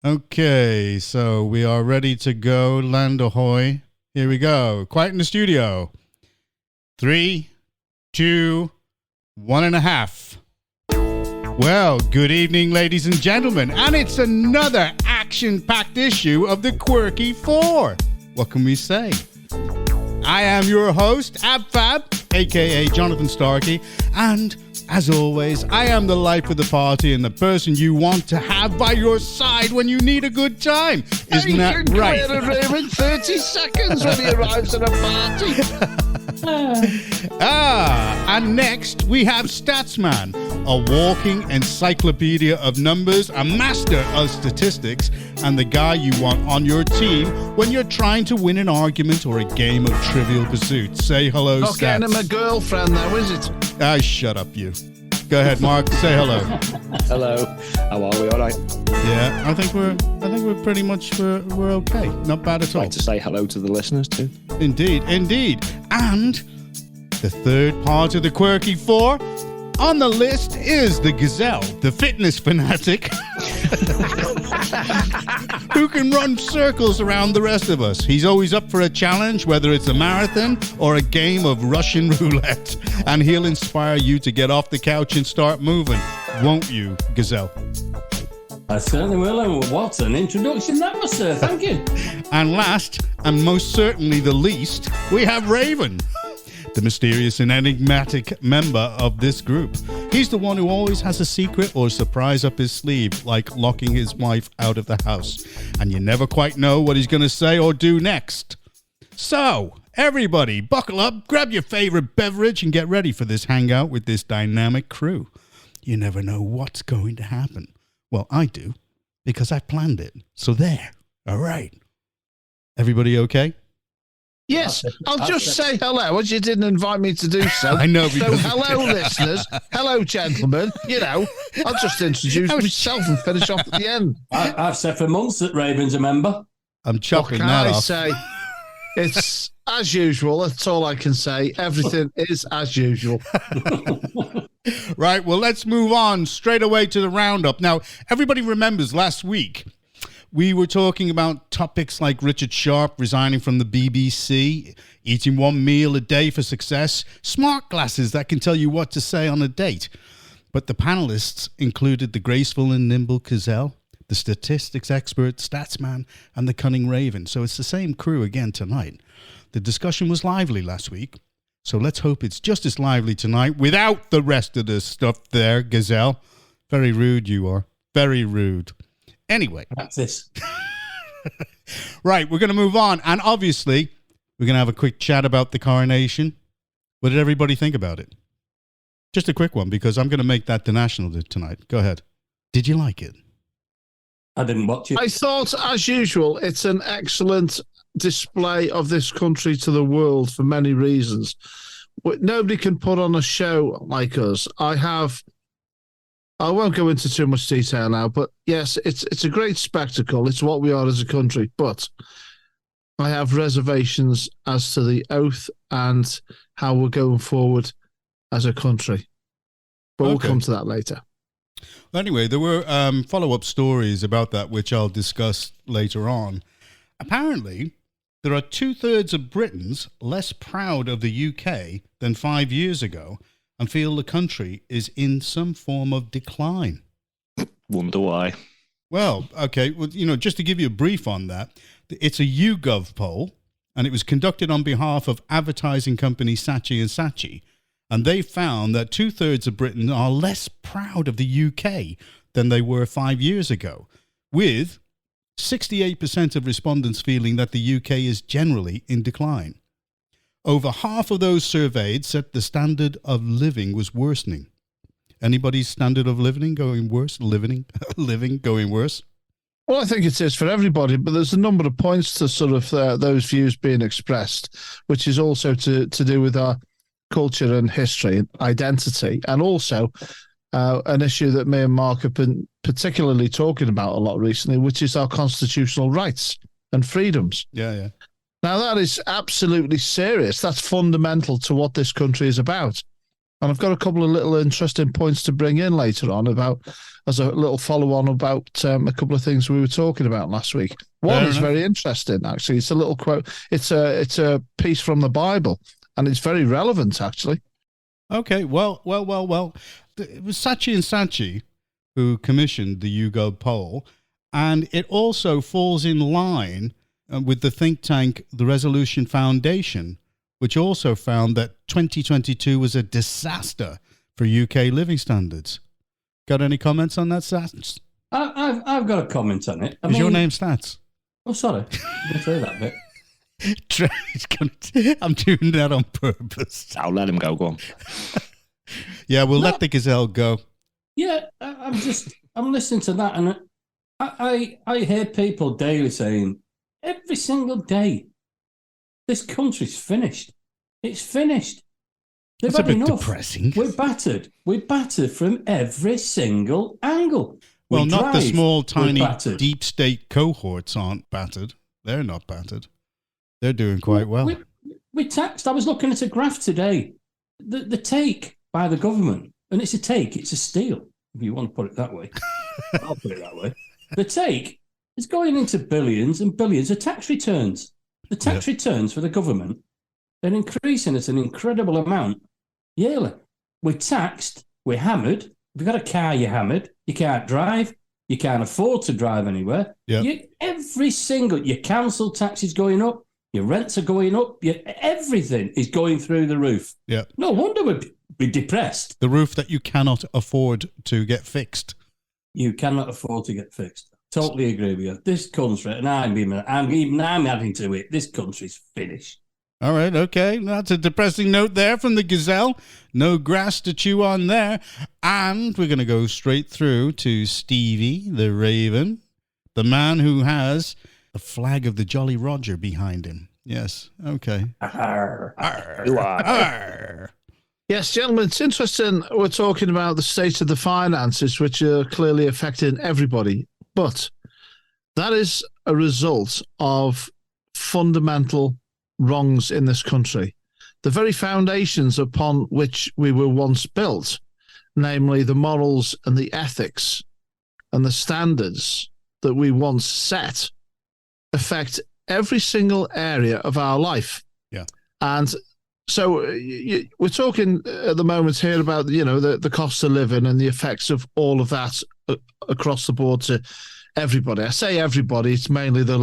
Okay, so we are ready to go. Land ahoy. Here we go. Quiet in the studio. 3, 2, 1.5. Well, good evening, ladies and gentlemen. And it's another action-packed issue of the Quirky 4. What can we say? I am your host, Ab Fab, a.k.a. Jonathan Starkey, and as always, I am the life of the party and the person you want to have by your side when you need a good time. Isn't that right? You can clear a room in 30 seconds when he arrives at a party. And next we have Statsman, a walking encyclopedia of numbers, a master of statistics, and the guy you want on your team when you're trying to win an argument or a game of Trivial Pursuit. Say hello, Not Stats. getting him a girlfriend though, is it? Shut up, you. Go ahead, Mark. Say hello. Hello. How are we? All right. Yeah, I think we're pretty much we're okay. Not bad at all. I'd like to say hello to the listeners too. Indeed. And the third part of the Quirky 4 on the list is the Gazelle, the fitness fanatic, who can run circles around the rest of us. He's always up for a challenge, whether it's a marathon or a game of Russian roulette, and he'll inspire you to get off the couch and start moving. Won't you, Gazelle? I certainly will, and what an introduction that was, sir. Thank you. And last, and most certainly the least, we have Raven, the mysterious and enigmatic member of this group. He's the one who always has a secret or surprise up his sleeve, like locking his wife out of the house. And you never quite know what he's going to say or do next. So, everybody, buckle up, grab your favorite beverage, and get ready for this hangout with this dynamic crew. You never know what's going to happen. Well, I do, because I planned it. So there. All right. Everybody okay? Yes, I'll just say hello, as you didn't invite me to do so. I know. So hello, listeners. Hello, gentlemen. You know, I'll just introduce myself and finish off at the end. I've said for months that Raven's a member. I'm chopping What can that I off. say? It's as usual. That's all I can say. Everything is as usual. Right, well, let's move on straight away to the roundup. Now, everybody remembers last week we were talking about topics like Richard Sharp resigning from the BBC, eating one meal a day for success, smart glasses that can tell you what to say on a date. But the panelists included the graceful and nimble Gazelle, the statistics expert Statsman, and the cunning Raven. So it's the same crew again tonight. The discussion was lively last week, so let's hope it's just as lively tonight without the rest of the stuff there, Gazelle. Very rude you are. Very rude. Anyway. Practice. Right, we're going to move on. And obviously, we're going to have a quick chat about the coronation. What did everybody think about it? Just a quick one, because I'm going to make that the national tonight. Go ahead. Did you like it? I didn't watch it. I thought, as usual, it's an excellent display of this country to the world for many reasons. Nobody can put on a show like us. I won't go into too much detail now, but yes, it's a great spectacle. It's what we are as a country, but I have reservations as to the oath and how we're going forward as a country. But we'll come to that later. Well, anyway, there were follow-up stories about that, which I'll discuss later on. Apparently, there are 2/3 of Britons less proud of the UK than 5 years ago and feel the country is in some form of decline. Wonder why. Well, okay, well, just to give you a brief on that, it's a YouGov poll, and it was conducted on behalf of advertising company Saatchi & Saatchi, and they found that 2/3 of Britons are less proud of the UK than they were 5 years ago, with 68% of respondents feeling that the UK is generally in decline. Over half of those surveyed said the standard of living was worsening. Anybody's standard of living going worse? Living going worse? Well, I think it is for everybody, but there's a number of points to sort of those views being expressed, which is also to do with our culture and history and identity, and also an issue that me and Mark have been particularly talking about a lot recently, which is our constitutional rights and freedoms. Yeah. Now, that is absolutely serious. That's fundamental to what this country is about. And I've got a couple of little interesting points to bring in later on about, as a little follow-on about a couple of things we were talking about last week. One is very interesting, actually. It's a little quote. It's a piece from the Bible, and it's very relevant, actually. Okay, well. It was Saatchi and Saatchi who commissioned the YouGov poll, and it also falls in line with the think tank, the Resolution Foundation, which also found that 2022 was a disaster for UK living standards. Got any comments on that, Stats? I've got a comment on it. Is your name Stats? Oh, sorry. I didn't say that bit. I'm doing that on purpose. I'll let him go on. Yeah, we'll let the Gazelle go. Yeah, I'm listening to that, and I hear people daily saying, every single day, this country's finished. It's finished. They've That's a had bit enough. depressing. We're battered. We're battered from every single angle. Well, We not the drive, small, we're tiny, battered. deep state cohorts aren't battered. They're not battered. They're doing quite well. We taxed. I was looking at a graph today. The take by the government, and it's a take, it's a steal, if you want to put it that way. I'll put it that way. The take is going into billions and billions of tax returns. The tax returns for the government, they're increasing at an incredible amount yearly. We're taxed, we're hammered. If you've got a car, you're hammered. You can't drive. You can't afford to drive anywhere. Yeah. Your council tax is going up. Your rents are going up. Everything is going through the roof. Yeah. No wonder we'd be depressed. The roof that you cannot afford to get fixed. You cannot afford to get fixed. Totally agree with you. This country, and I'm adding to it, this country's finished. All right, okay. That's a depressing note there from the Gazelle. No grass to chew on there. And we're going to go straight through to Stevie, the Raven, the man who has the flag of the Jolly Roger behind him. Yes, okay. Arr. You are. Arr. Yes, gentlemen, it's interesting. We're talking about the state of the finances, which are clearly affecting everybody. But that is a result of fundamental wrongs in this country. The very foundations upon which we were once built, namely the morals and the ethics and the standards that we once set, affect every single area of our life. Yeah. And so we're talking at the moment here about, the cost of living and the effects of all of that across the board to everybody. I say everybody, it's mainly the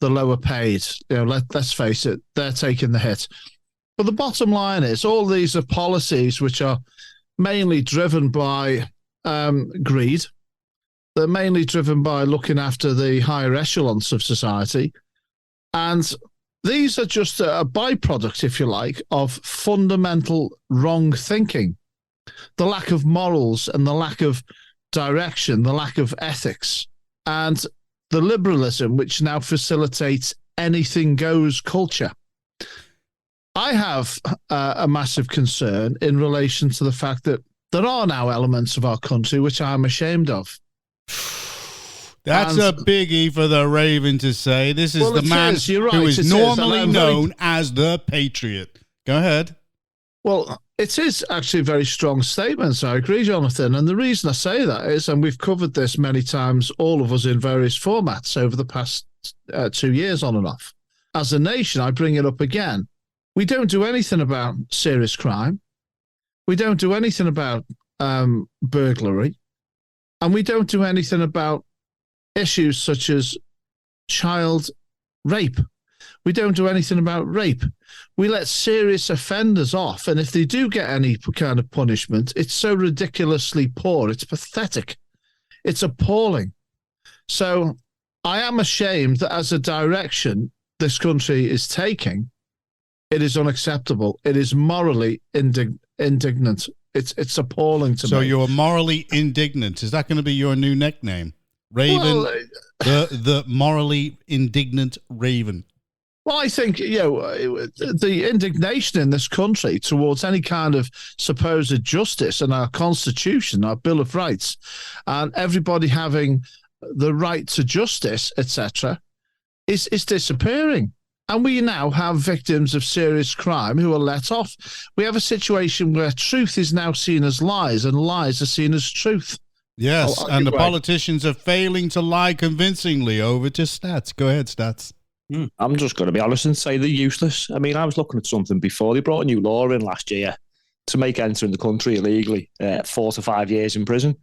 lower paid. Let's face it, they're taking the hit. But the bottom line is all these are policies which are mainly driven by greed. They're mainly driven by looking after the higher echelons of society. And these are just a byproduct, if you like, of fundamental wrong thinking. The lack of morals and the lack of direction, the lack of ethics, and the liberalism which now facilitates anything goes culture. I have a massive concern in relation to the fact that there are now elements of our country which I'm ashamed of. That's a biggie for the Raven to say. This is the man who is normally known as the Patriot. Go ahead. Well, it is actually very strong statements. I agree, Jonathan. And the reason I say that is, and we've covered this many times, all of us in various formats over the past 2 years on and off. As a nation, I bring it up again. We don't do anything about serious crime. We don't do anything about burglary. And we don't do anything about issues such as child rape. We don't do anything about rape. We let serious offenders off, and if they do get any kind of punishment, it's so ridiculously poor. It's pathetic. It's appalling. So I am ashamed that as a direction this country is taking, it is unacceptable. It is morally indignant. It's appalling to me. So you're morally indignant. Is that going to be your new nickname? Raven, the morally indignant Raven. Well, I think, the indignation in this country towards any kind of supposed justice and our Constitution, our Bill of Rights, and everybody having the right to justice, etc., is disappearing. And we now have victims of serious crime who are let off. We have a situation where truth is now seen as lies and lies are seen as truth. Yes, and the politicians are failing to lie convincingly. Over to Stats. Go ahead, Stats. I'm just going to be honest and say they're useless. I mean, I was looking at something before. They brought a new law in last year to make entering the country illegally 4 to 5 years in prison.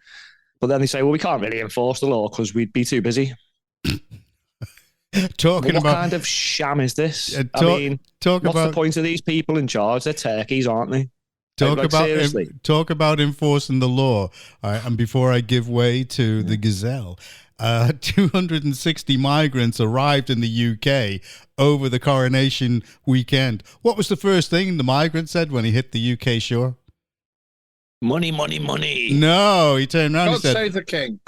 But then they say, well, we can't really enforce the law because we'd be too busy. What kind of sham is this? I mean, what's the point of these people in charge? They're turkeys, aren't they? Talk about enforcing the law. And before I give way to the Gazelle, 260 migrants arrived in the UK over the coronation weekend. What was the first thing the migrant said when he hit the UK shore? Money, money, money. No, he turned around and said, God save the king.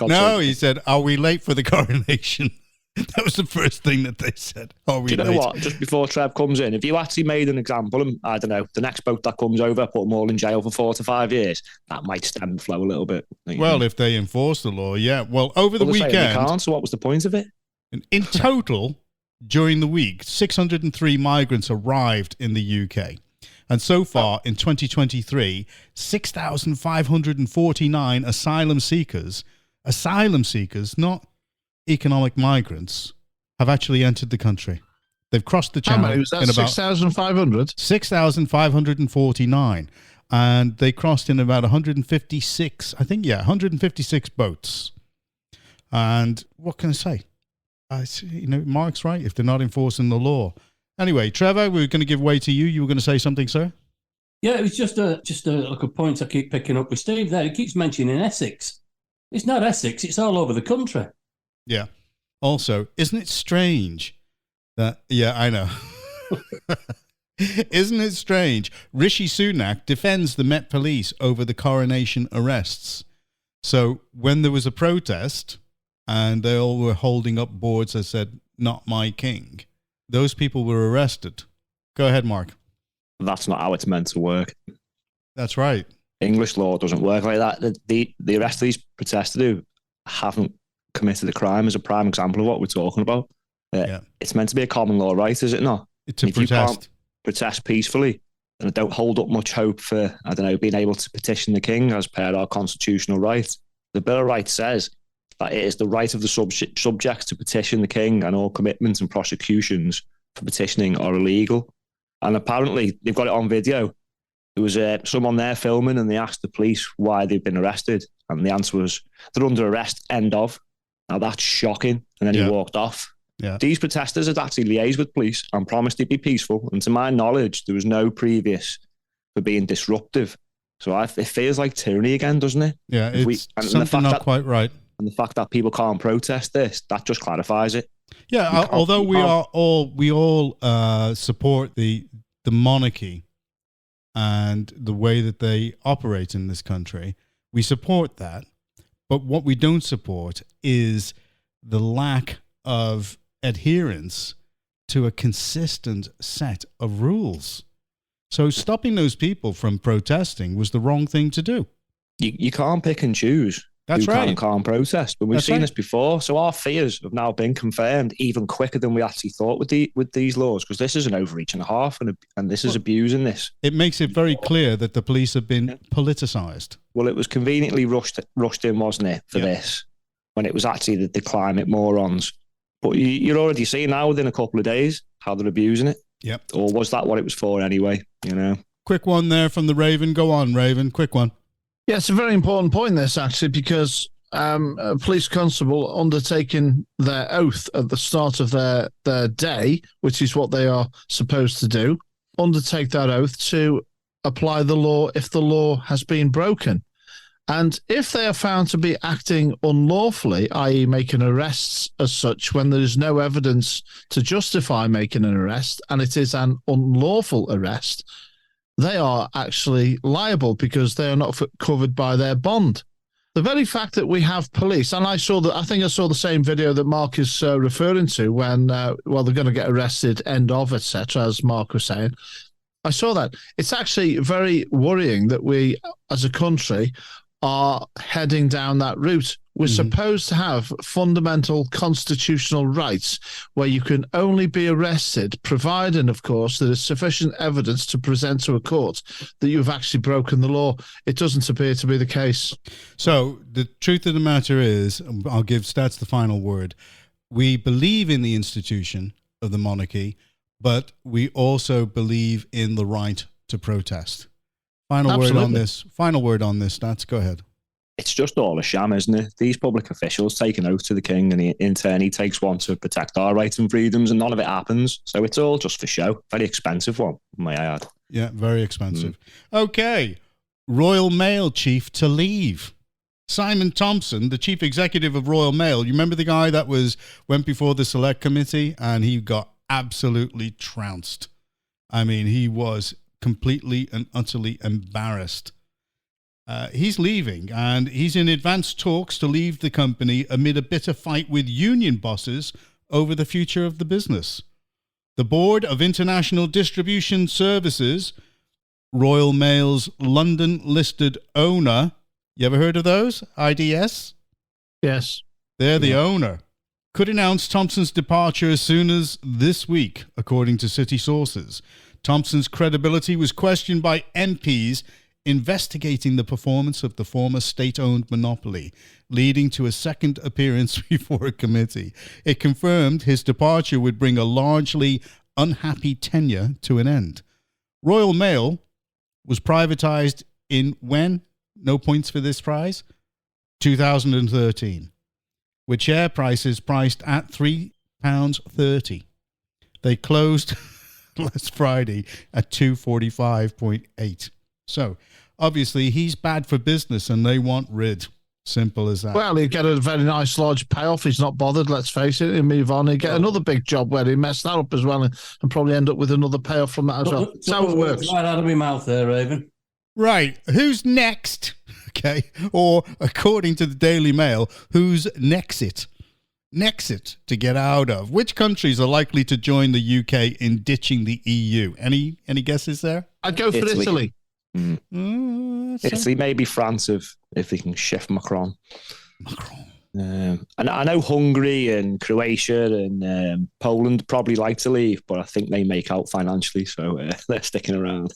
He said, are we late for the coronation? That was the first thing that they said. Do you know what? Just before Trev comes in, if you actually made an example, and I don't know, the next boat that comes over, put them all in jail for 4 to 5 years, that might stem the flow a little bit. Well, if they enforce the law, yeah. Well, over the weekend, they can't, so what was the point of it? In total, during the week, 603 migrants arrived in the UK. And so far, in 2023, 6,549 asylum seekers, not economic migrants, have actually entered the country. They've crossed the channel. How many was that? 6,500? 6,549. And they crossed in about 156, 156 boats. And what can I say? Mark's right, if they're not enforcing the law. Anyway, Trevor, we're going to give way to you. You were going to say something, sir? Yeah, it was just a point I keep picking up with Steve there. He keeps mentioning Essex. It's not Essex. It's all over the country. Yeah. Also, isn't it strange that... Yeah, I know. Isn't it strange? Rishi Sunak defends the Met Police over the coronation arrests. So when there was a protest and they all were holding up boards that said, "Not my king," those people were arrested. Go ahead, Mark. That's not how it's meant to work. That's right. English law doesn't work like that. The arrest of these protesters who haven't committed a crime is a prime example of what we're talking about. It's meant to be a common law right, is it not? If you can't protest peacefully, then I don't hold up much hope for, being able to petition the king as per our constitutional right. The Bill of Rights says that it is the right of the subjects to petition the king, and all commitments and prosecutions for petitioning are illegal. And apparently they've got it on video. There was someone there filming, and they asked the police why they've been arrested, and the answer was, they're under arrest, end of. Now that's shocking. And then he walked off. Yeah. These protesters had actually liaised with police and promised they'd be peaceful. And to my knowledge, there was no previous for being disruptive. So it feels like tyranny again, doesn't it? Yeah, it's something not quite right. And the fact that people can't protest this, that just clarifies it. Yeah, although we all support the monarchy and the way that they operate in this country, we support that. But what we don't support is the lack of adherence to a consistent set of rules. So stopping those people from protesting was the wrong thing to do. You can't pick and choose. That's right. Can and can't protest. But we've seen this before. So our fears have now been confirmed even quicker than we actually thought with these laws, because this is an overreach and a half, and this is abusing this. It makes it very clear that the police have been politicised. Well, it was conveniently rushed in, wasn't it, for this, when it was actually the climate morons. But you're already seeing now within a couple of days how they're abusing it. Yep. Or was that what it was for anyway, Quick one there from the Raven. Go on, Raven. Quick one. Yeah, it's a very important point, this, actually, because a police constable undertaking their oath at the start of their day, which is what they are supposed to do, undertake that oath to apply the law if the law has been broken. And if they are found to be acting unlawfully, i.e. making arrests as such, when there is no evidence to justify making an arrest, and it is an unlawful arrest, they are actually liable because they are not covered by their bond. The very fact that we have police, and I think I saw the same video that Mark is referring to when, they're going to get arrested, end of, etc., as Mark was saying. I saw that. It's actually very worrying that we, as a country, are heading down that route. We're supposed to have fundamental constitutional rights where you can only be arrested, providing, of course, there is sufficient evidence to present to a court that you've actually broken the law. It doesn't appear to be the case. So the truth of the matter is, I'll give Stats the final word. We believe in the institution of the monarchy, but we also believe in the right to protest. Final word on this, Stats. Go ahead. It's just all a sham, isn't it? These public officials take an oath to the king, and in turn he takes one to protect our rights and freedoms, and none of it happens. So it's all just for show. Very expensive one, may I add. Yeah, very expensive. Okay. Royal Mail chief to leave. Simon Thompson, the chief executive of Royal Mail. You remember the guy that went before the select committee and he got absolutely trounced. I mean, he was completely and utterly embarrassed. He's leaving, and he's in advanced talks to leave the company amid a bitter fight with union bosses over the future of the business. The Board of International Distribution Services, Royal Mail's London-listed owner, you ever heard of those? IDS? Yes. They're the owner. Could announce Thompson's departure as soon as this week, according to city sources. Thompson's credibility was questioned by MPs investigating the performance of the former state-owned monopoly, leading to a second appearance before a committee. It confirmed his departure would bring a largely unhappy tenure to an end. Royal Mail was privatized in when? No points for this prize? 2013, with share prices priced at £3.30. They closed last Friday at 245.8. So, obviously, he's bad for business and they want rid. Simple as that. Well, he'd get a very nice large payoff. He's not bothered, let's face it. He'll move on. He'd get another big job where he messed that up as well and probably end up with another payoff from that as well. That's how it works. Right out of my mouth there, Raven. Right. Who's next? Okay. Or, according to the Daily Mail, who's Nexit? Nexit to get out of. Which countries are likely to join the UK in ditching the EU? Any guesses there? I'd go for Italy. Italy, maybe France if they can shift Macron. And I know Hungary and Croatia and Poland probably like to leave, but I think they make out financially, so they're sticking around.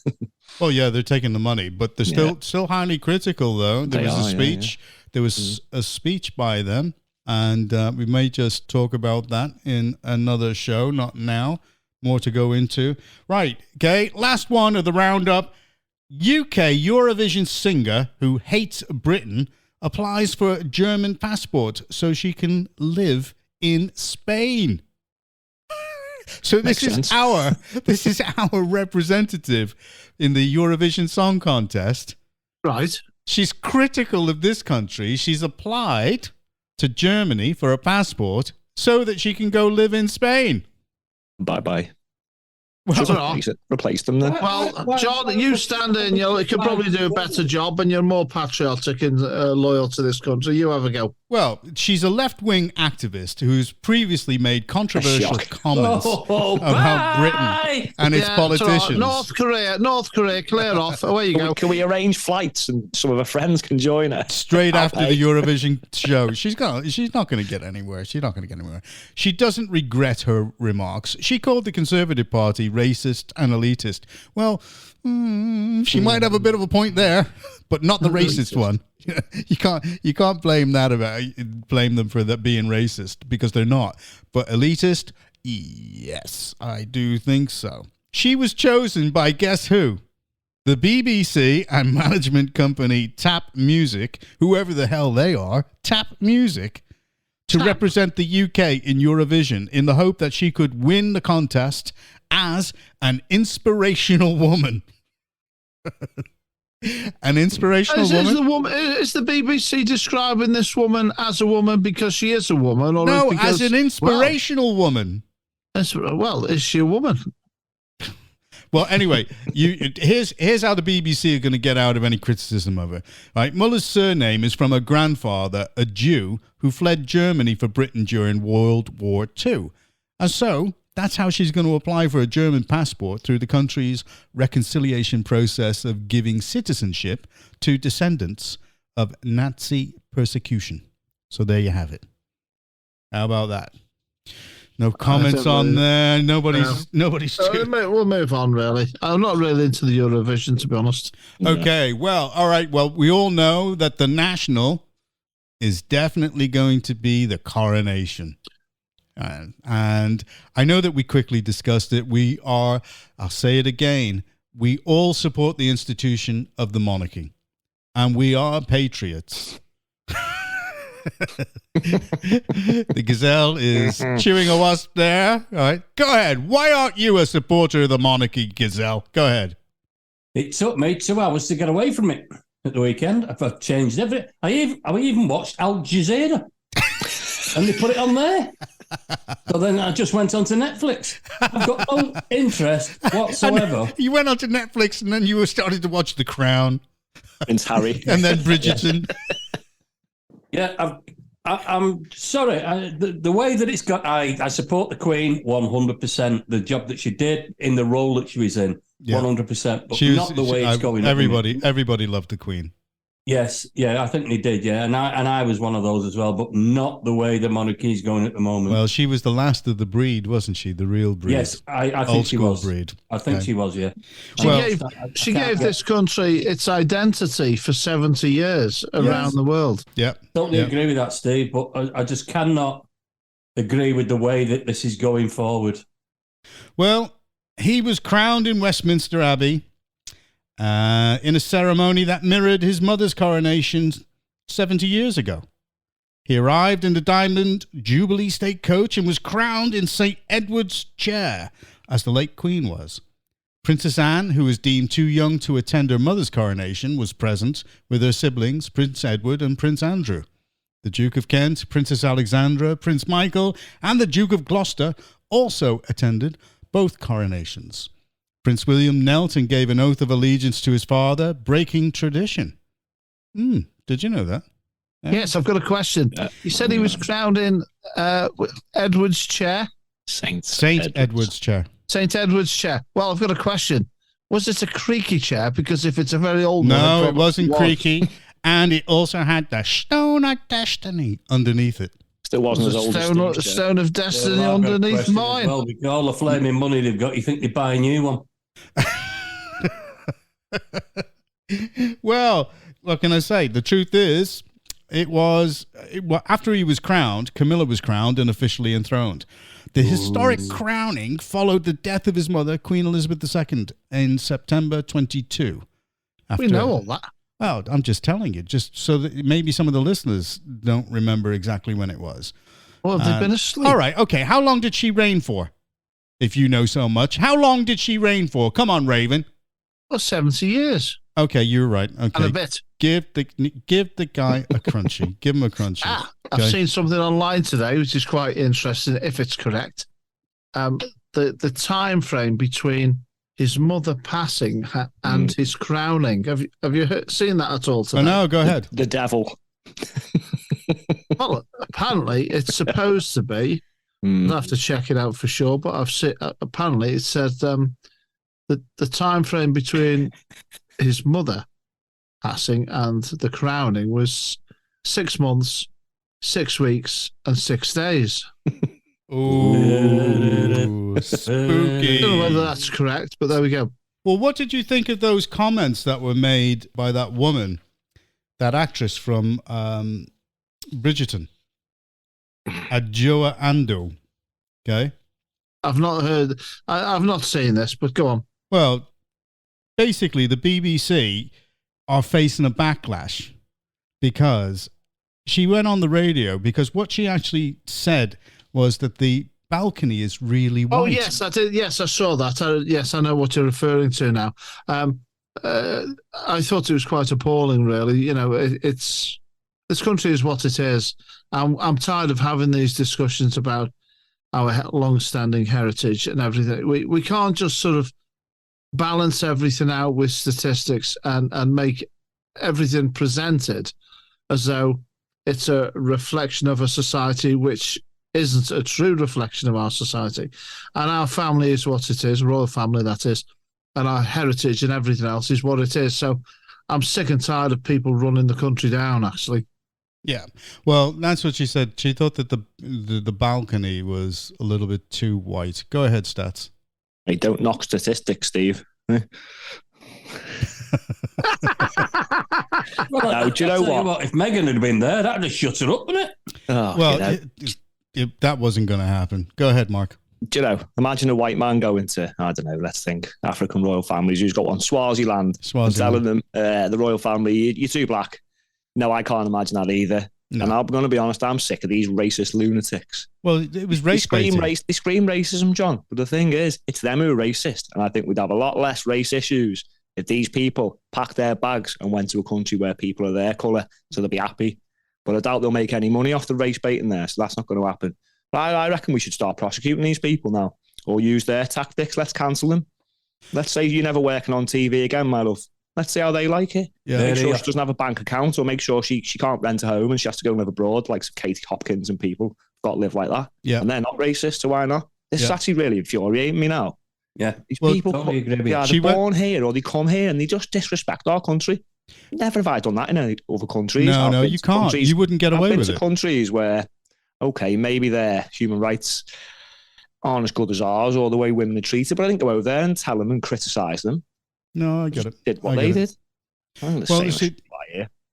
Well, yeah, they're taking the money, but they're still highly critical, though. There was a speech. There was a speech by them, and we may just talk about that in another show, not now. More to go into. Right, okay, last one of the roundup. UK Eurovision singer who hates Britain applies for a German passport so she can live in Spain. So this is our representative in the Eurovision Song Contest. Right. She's critical of this country. She's applied to Germany for a passport so that she can go live in Spain. Bye-bye. Well, replace them then. Well, John, you stand in. You could probably do a better job, and you're more patriotic and loyal to this country. You have a go. Well, she's a left-wing activist who's previously made controversial comments about Britain and its politicians. Right. North Korea, clear off. Away you go. Can we arrange flights and some of her friends can join her? Straight after the Eurovision show. She's not going to get anywhere. She doesn't regret her remarks. She called the Conservative Party racist and elitist. Well, she might have a bit of a point there, but not the racist one. You can't blame them for that being racist, because they're not. But elitist, yes, I do think so. She was chosen by guess who? The BBC and management company Tap Music, whoever the hell they are, Tap Music, to represent the UK in Eurovision in the hope that she could win the contest as an inspirational woman. An inspirational woman? Is the BBC describing this woman as a woman because she is a woman? Or no, as an inspirational woman. Well, is she a woman? Well, anyway, here's how the BBC are going to get out of any criticism of her. Right, Muller's surname is from her grandfather, a Jew who fled Germany for Britain during World War II. And so that's how she's going to apply for a German passport through the country's reconciliation process of giving citizenship to descendants of Nazi persecution. So there you have it. How about that? No comments on there. Nobody's. We'll move on, really. I'm not really into the Eurovision, to be honest. Okay, well, all right. Well, we all know that the national is definitely going to be the coronation. And I know that we quickly discussed it. I'll say it again, we all support the institution of the monarchy. And we are patriots. The Gazelle is chewing a wasp there. All right, go ahead. Why aren't you a supporter of the monarchy, Gazelle? Go ahead. It took me 2 hours to get away from it at the weekend. I've changed everything. I even watched Al Jazeera, and they put it on there. So then I just went onto Netflix. I've got no interest whatsoever. And you went onto Netflix, and then you were starting to watch The Crown, Prince Harry, and then Bridgerton. Yeah, I'm sorry. The way that it's got, I support the Queen 100%. The job that she did in the role that she was in, 100%. But not the way it's going. Everybody loved the Queen. Yes, yeah, I think they did. Yeah, and I was one of those as well, but not the way the monarchy is going at the moment. Well, she was the last of the breed, wasn't she? The real breed. Yes, I think she was. Breed. I think she was. Yeah. She gave this country its identity for 70 years around the world. Yeah, totally agree with that, Steve. But I just cannot agree with the way that this is going forward. Well, he was crowned in Westminster Abbey. In a ceremony that mirrored his mother's coronation 70 years ago. He arrived in the Diamond Jubilee State Coach and was crowned in St. Edward's chair, as the late Queen was. Princess Anne, who was deemed too young to attend her mother's coronation, was present with her siblings, Prince Edward and Prince Andrew. The Duke of Kent, Princess Alexandra, Prince Michael, and the Duke of Gloucester also attended both coronations. Prince William knelt and gave an oath of allegiance to his father, breaking tradition. Did you know that? Yeah. Yes, I've got a question. You said he was crowned in Edward's chair? St. Edward's chair. St. Edward's chair. Well, I've got a question. Was it a creaky chair? Because if it's a very old one... No, it wasn't creaky. And it also had the Stone of Destiny underneath it. Still wasn't as old as Stone of Destiny underneath mine. Well, with all the flaming money they've got, you think they buy a new one? Well, what can I say? The truth is, after he was crowned, Camilla was crowned and officially enthroned. The historic crowning followed the death of his mother, Queen Elizabeth II, in September 22. We know all that. Well, I'm just telling you, just so that maybe some of the listeners don't remember exactly when it was. Well, they've been asleep. All right, okay. How long did she reign for? If you know so much. How long did she reign for? Come on, Raven. Well, 70 years. Okay, you're right. Okay. And a bit. Give the guy a crunchy. Give him a crunchy. I've seen something online today, which is quite interesting, if it's correct. The time frame between his mother passing and his crowning. Have you seen that at all today? Oh, no, go ahead. The devil. Well, apparently it's supposed to be. I'll have to check it out for sure, but I've seen. Apparently it says the time frame between his mother passing and the crowning was 6 months, 6 weeks, and 6 days. Ooh, spooky. I don't know whether that's correct, but there we go. Well, what did you think of those comments that were made by that woman, that actress from Bridgerton, Adjoa Andoh? Okay. I've not heard, I've not seen this, but go on. Well, basically, the BBC are facing a backlash because she went on the radio because what she actually said was that the balcony is really white. Oh, yes, I did. Yes, I saw that. Yes, I know what you're referring to now. I thought it was quite appalling, really. You know, this country is what it is. I'm tired of having these discussions about our long-standing heritage and everything. We can't just sort of balance everything out with statistics and make everything presented as though it's a reflection of a society which isn't a true reflection of our society. And our family is what it is, royal family that is, and our heritage and everything else is what it is. So I'm sick and tired of people running the country down, actually. Yeah. Well, that's what she said. She thought that the balcony was a little bit too white. Go ahead, Stats. Hey, don't knock statistics, Steve. Well, Now, do you know what? If Megan had been there, that'd have shut her up, wouldn't it? Oh, Well, that wasn't going to happen. Go ahead, Mark. do you know, imagine a white man going to, I don't know, let's think, African royal families who's got one, Swaziland, and telling them, the royal family, you're too black. No, I can't imagine that either. No. And I'm going to be honest, I'm sick of these racist lunatics. Well, it was race they scream racism, John. But the thing is, it's them who are racist. And I think we'd have a lot less race issues if these people packed their bags and went to a country where people are their colour, so they'll be happy. But I doubt they'll make any money off the race baiting there, so that's not going to happen. But I reckon we should start prosecuting these people now, or use their tactics. Let's cancel them. Let's say you're never working on TV again, my love. Let's see how they like it. Yeah. Make sure she doesn't have a bank account, or make sure she can't rent a home and she has to go and live abroad, like some Katie Hopkins and people got to live like that. Yeah. And they're not racist, so why not? This is actually really infuriating me now. Yeah. These people, totally they're born here or they come here and they just disrespect our country. Never have I done that in any other countries. No, you can't. You wouldn't get away with it. Countries where, okay, maybe their human rights aren't as good as ours or the way women are treated, but I didn't go over there and tell them and criticise them. No, I get it. Did what they did. Well, you see,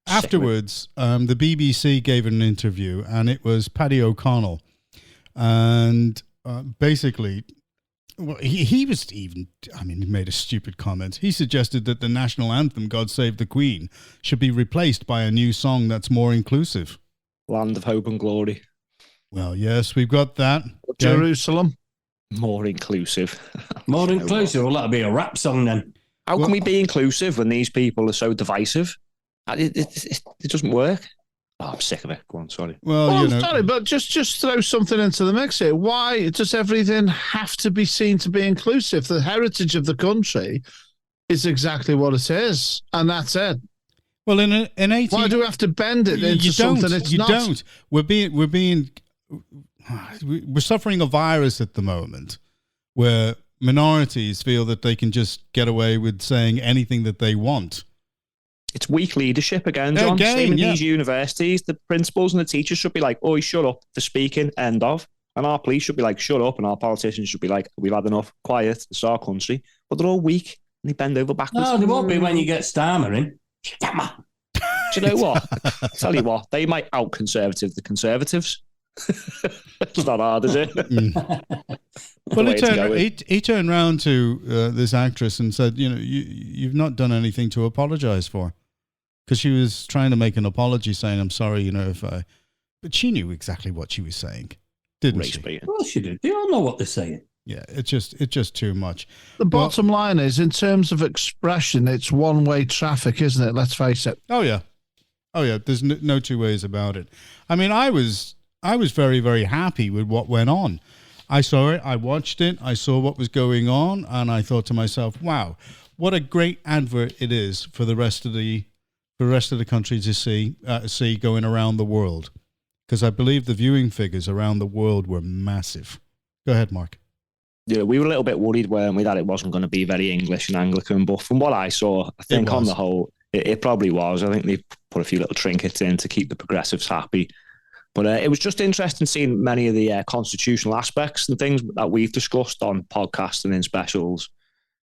afterwards, the BBC gave an interview, and it was Paddy O'Connell, and basically, well, he was even. I mean, he made a stupid comment. He suggested that the national anthem, "God Save the Queen," should be replaced by a new song that's more inclusive. Land of Hope and Glory. Well, yes, we've got that. Jerusalem. More inclusive. More inclusive. Well, that'll be a rap song then. How can we be inclusive when these people are so divisive? It doesn't work. Oh, I'm sick of it. Go on, sorry. Well, sorry, but just throw something into the mix here. Why does everything have to be seen to be inclusive? The heritage of the country is exactly what it is, and that's it. Well, in 80, why do we have to bend it into something it's not? You don't. We're suffering a virus at the moment where minorities feel that they can just get away with saying anything that they want. It's weak leadership again, John. Same in these universities. The principals and the teachers should be like, "Oh, shut up for speaking, end of." And our police should be like, "Shut up." And our politicians should be like, "We've had enough, quiet, it's our country." But they're all weak and they bend over backwards. No, they won't be when you get stammering. Do you know what? I'll tell you what, they might out-conservative the Conservatives. It's not hard, is it? Well, he turned around to this actress and said, you've not done anything to apologize for. Because she was trying to make an apology saying, I'm sorry, but she knew exactly what she was saying, didn't she? Well, she did. They all know what they're saying. Yeah, it's just too much. The bottom line is, in terms of expression, it's one-way traffic, isn't it? Let's face it. Oh, yeah. There's no two ways about it. I mean, I was very, very happy with what went on. I saw it, I watched it, I saw what was going on, and I thought to myself, wow, what a great advert it is for the rest of the country to see going around the world. Because I believe the viewing figures around the world were massive. Go ahead, Mark. Yeah, we were a little bit worried, weren't we, that it wasn't going to be very English and Anglican, but from what I saw, I think on the whole, it probably was. I think they put a few little trinkets in to keep the progressives happy. But it was just interesting seeing many of the constitutional aspects and things that we've discussed on podcasts and in specials.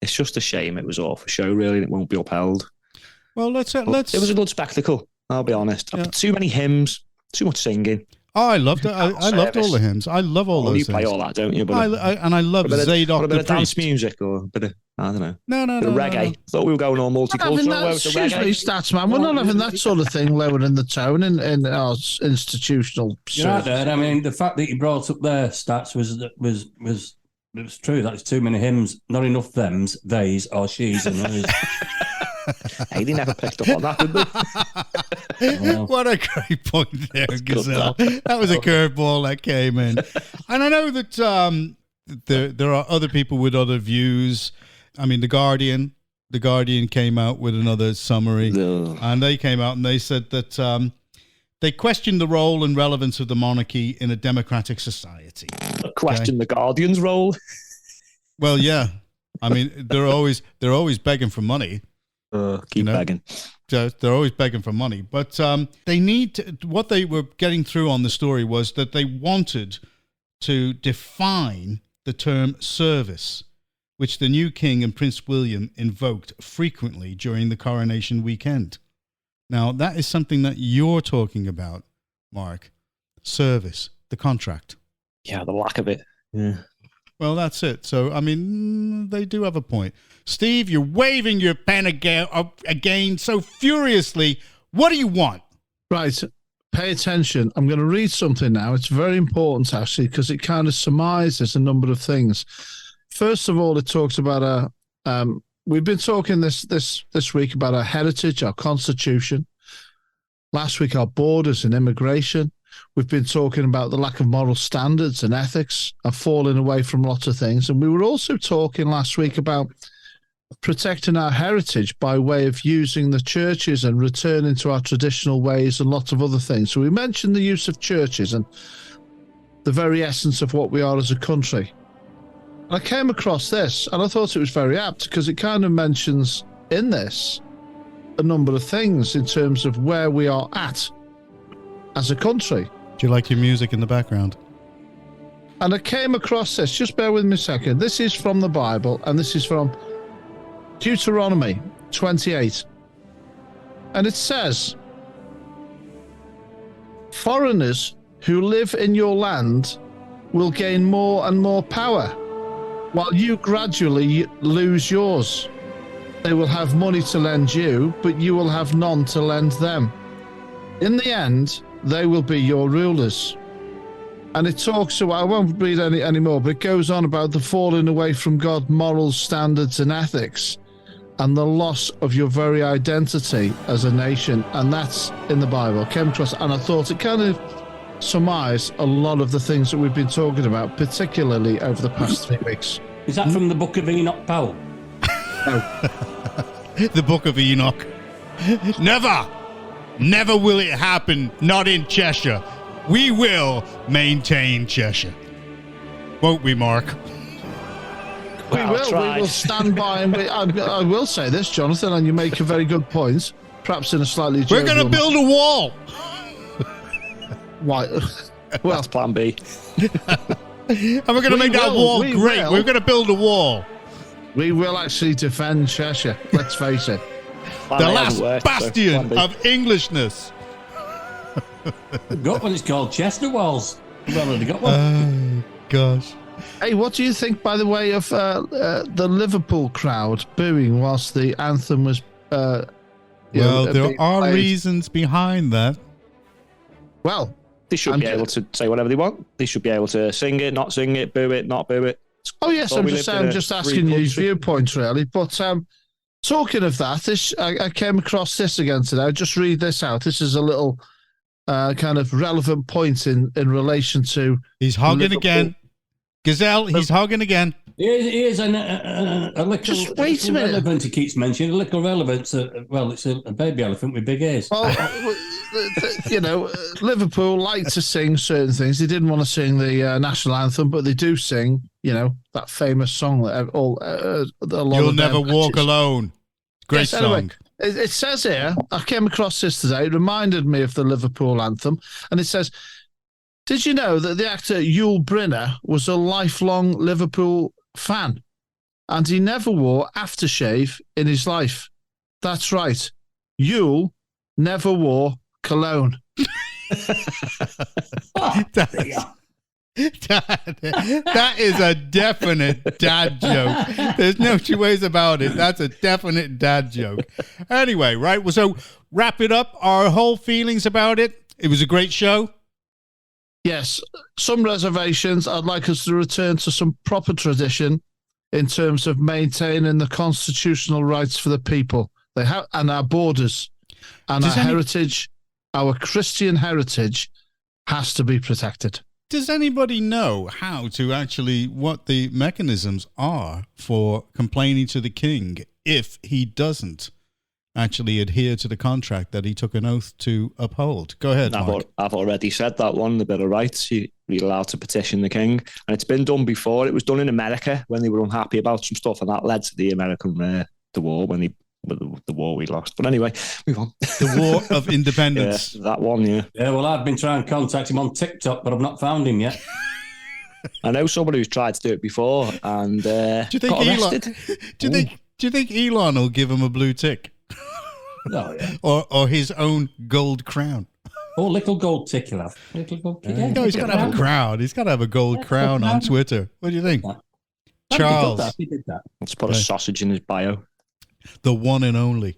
It's just a shame it was all for show, really, and it won't be upheld. Well, let's. It was a good spectacle, I'll be honest. Yeah. Too many hymns, too much singing. Oh, I loved it. I loved all the hymns. I love all those things. You play all that, don't you? But I love Zadok a bit of dance music or a bit of, I don't know. No. Reggae. Thought we were going all multicultural. Excuse me, Stats Man. We're not having that sort of thing lowering the tone in our institutional. Yeah, I mean, the fact that you brought up their Stats was true. That's too many hymns, not enough thems, theys, or she's, and those. Hey, they never picked up on that, did they? What a great point there, Gazelle. That was a curveball that came in. And I know that there are other people with other views. I mean, The Guardian came out with another summary, and they came out and they said that they questioned the role and relevance of the monarchy in a democratic society. Question the Guardian's role? Well, yeah. I mean, they're always begging for money. Keep begging. They're always begging for money. But they need to, what they were getting through on the story was that they wanted to define the term service, which the new king and Prince William invoked frequently during the coronation weekend. Now, that is something that you're talking about, Mark. Service, the contract. Yeah, the lack of it. Yeah. Well, that's it. So, I mean, they do have a point. Steve, you're waving your pen again so furiously. What do you want? Right. Pay attention. I'm going to read something now. It's very important, actually, because it kind of surmises a number of things. First of all, it talks about we've been talking this week about our heritage, our constitution. Last week, our borders and immigration. We've been talking about the lack of moral standards and ethics are falling away from lots of things. And we were also talking last week about protecting our heritage by way of using the churches and returning to our traditional ways and lots of other things. So we mentioned the use of churches and the very essence of what we are as a country. I came across this and I thought it was very apt because it kind of mentions in this a number of things in terms of where we are at as a country. Do you like your music in the background? And I came across this, just bear with me a second. This is from the Bible and this is from Deuteronomy 28. And it says, foreigners who live in your land will gain more and more power, while you gradually lose yours. They will have money to lend you, but you will have none to lend them. In the end, they will be your rulers. And it talks about, I won't read any more, but it goes on about the falling away from God, morals, standards, and ethics, and the loss of your very identity as a nation. And that's in the Bible. I came across, and I thought it kind of surmised a lot of the things that we've been talking about, particularly over the past 3 weeks. Is that from the Book of Enoch Powell? No. The Book of Enoch. Never will it happen, not in Cheshire. We will maintain Cheshire. Won't we, Mark? We will stand by, and I will say this, Jonathan, and you make a very good point, perhaps in a slightly... We're going to build a wall! Why? Well, that's plan B. And we're going to make that wall great. We're going to build a wall. We will actually defend Cheshire, let's face it. The last bastion of Englishness. We've got one, it's called Chester Walls. We've already got one. Oh, gosh. Hey, what do you think, by the way, of the Liverpool crowd booing whilst the anthem was... there are played? reasons behind that. Well... They should be able to say whatever they want. They should be able to sing it, not sing it, boo it, not boo it. Oh, yes, I'm just asking you viewpoint, really. But talking of that, I came across this again today. I'll just read this out. This is a little kind of relevant point in relation to... He's hogging again. Gazelle, he's hogging again. He is a little, just wait a minute. Relevant, he keeps mentioning. A little relevant. It's a baby elephant with big ears. Well, Liverpool like to sing certain things. They didn't want to sing the national anthem, but they do sing, that famous song that You'll Never Walk Alone. Great song. Anyway, it says here, I came across this today. It reminded me of the Liverpool anthem. And it says, did you know that the actor Yul Brynner was a lifelong Liverpool fan? And he never wore aftershave in his life. That's right. Yul never wore cologne. That is a definite dad joke. There's no two ways about it. That's a definite dad joke. Anyway, right? Well, so wrap it up. Our whole feelings about it. It was a great show. Yes, some reservations. I'd like us to return to some proper tradition in terms of maintaining the constitutional rights for the people they have and our borders and our heritage, our Christian heritage has to be protected. Does anybody know how to actually, what the mechanisms are for complaining to the king if he doesn't actually adhere to the contract that he took an oath to uphold? Go ahead, Mark. I've already said that one, the Bill of Rights. You're allowed to petition the king. And it's been done before. It was done in America when they were unhappy about some stuff, and that led to the American the war when they with the war we lost. But anyway, move on. The War of Independence. Yeah, that one, yeah. Yeah, well, I've been trying to contact him on TikTok, but I've not found him yet. I know somebody who's tried to do it before and Do you think got Elon? arrested. Do you think Elon will give him a blue tick, Oh, yeah. or his own gold crown? Oh, little gold tick he'll have. Little gold tick. No, he's got to have a crown. He's got to have a gold crown on Twitter. What do you think, Charles? He did that. Let's put a sausage in his bio. The one and only.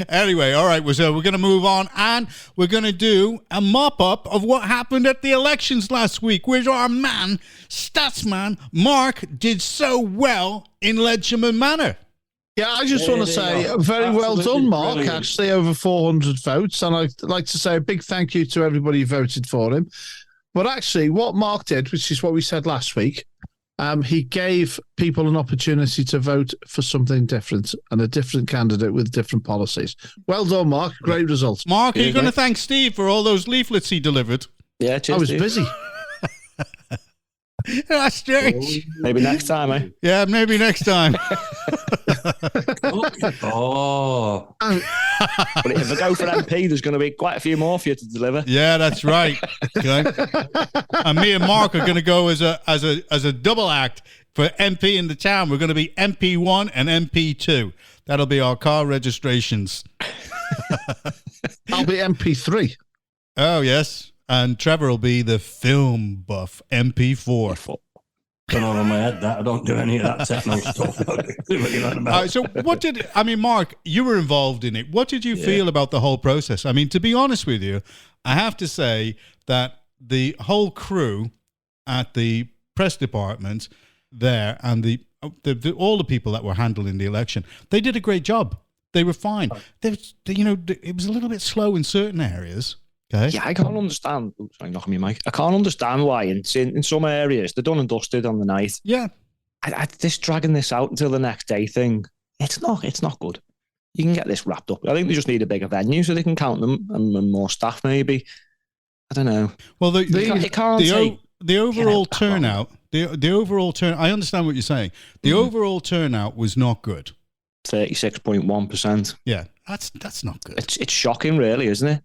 Anyway, all right, so we're going to move on, and we're going to do a mop-up of what happened at the elections last week, where our man, Statsman Mark, did so well in Lycra Manor. Yeah, I just want to say very well done, Mark. Brilliant. Actually, over 400 votes. And I'd like to say a big thank you to everybody who voted for him. But actually, what Mark did, which is what we said last week, he gave people an opportunity to vote for something different and a different candidate with different policies. Well done, Mark. Great result. Mark, are you going to thank Steve for all those leaflets he delivered? Yeah, cheers, I was Steve. busy. That's strange. Maybe next time, eh? Yeah, maybe next time. Oh. But if I go for MP, there's going to be quite a few more for you to deliver. Yeah, that's right. Okay. And me and Mark are going to go as a double act for MP in the town. We're going to be MP1 and MP2. That'll be our car registrations. I'll be MP3. Oh, yes. And Trevor will be the film buff, MP4. Gone on my head that I don't do any of that techno stuff. So Mark, you were involved in it. What did you feel about the whole process? I mean, to be honest with you, I have to say that the whole crew at the press department there and all the people that were handling the election, they did a great job. They were fine. It was a little bit slow in certain areas. Okay. Yeah, I can't understand. Sorry, knocking me mic. I can't understand why in some areas they're done and dusted on the night. Yeah, this dragging this out until the next day thing. It's not good. You can get this wrapped up. I think they just need a bigger venue so they can count them and more staff maybe. I don't know. Well, the overall turnout. The overall turn. I understand what you're saying. The overall turnout was not good. 36.1%. Yeah, that's not good. It's shocking, really, isn't it?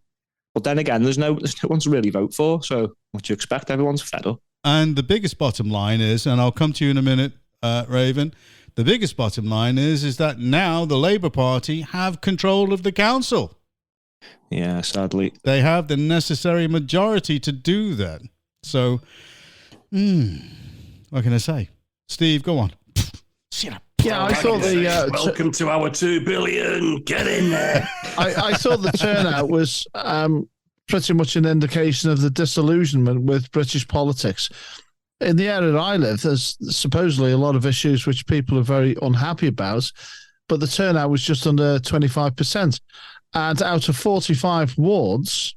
But then again, there's no one to really vote for. So what do you expect? Everyone's fed up. And the biggest bottom line is, and I'll come to you in a minute, Raven. The biggest bottom line is that now the Labour Party have control of the council. Yeah, sadly. They have the necessary majority to do that. So, what can I say? Steve, go on. Shut up. Yeah, I thought welcome to our 2 billion. Get in there. I thought the turnout was pretty much an indication of the disillusionment with British politics. In the area I live, there's supposedly a lot of issues which people are very unhappy about, but the turnout was just under 25%. And out of 45 wards,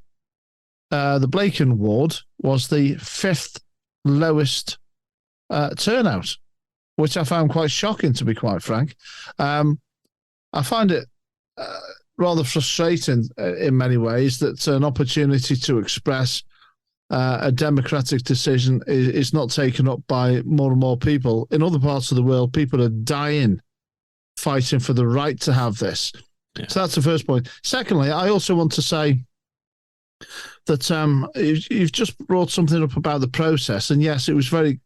the Blacon ward was the 5th lowest turnout, which I found quite shocking, to be quite frank. I find it rather frustrating in many ways that an opportunity to express a democratic decision is not taken up by more and more people. In other parts of the world, people are dying, fighting for the right to have this. Yeah. So that's the first point. Secondly, I also want to say that you've just brought something up about the process. And yes, it was very